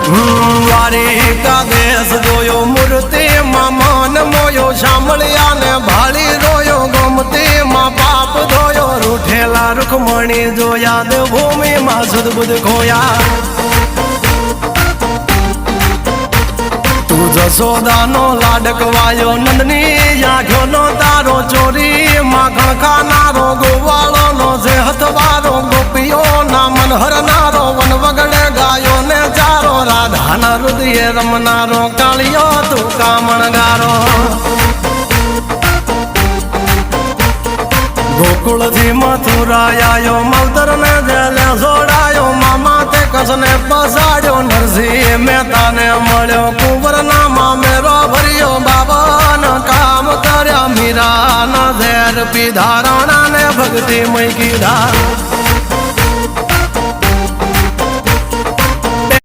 દ્વારિકા દેશ જોયો મૂર્તિ માં મન મોયો સાંભળ્યા ને ભાળી રોયો ગમતી માં પાપ ધોયો રૂઠેલા રૂખમણી જોયા દેવભૂમિ માં સદબુદ્ધ ખોયા તું જશોદાનો લાડકવાયો નંદની આંખો નો તારો ચોરી માખણ ખાનારો ગોવાળો નો જે હથવારો ગોપીઓ ના મન હરનારો વન વગડે ગાયો ને ચારો રાધાના હૃદય રમનારો કાળિયો તું કામણગારો ગોકુળથી મથુરાયો માવતર ને જેલે જોડાયો મામા તે કસને પસાડ્યો નરસિંહ મહેતાને મળ્યો કુંવર ના મામેરો ભર્યો બાબાના કામ કર્યા મીરાના ઝેર પીધા રાણા ને ભક્તિ મય કીધા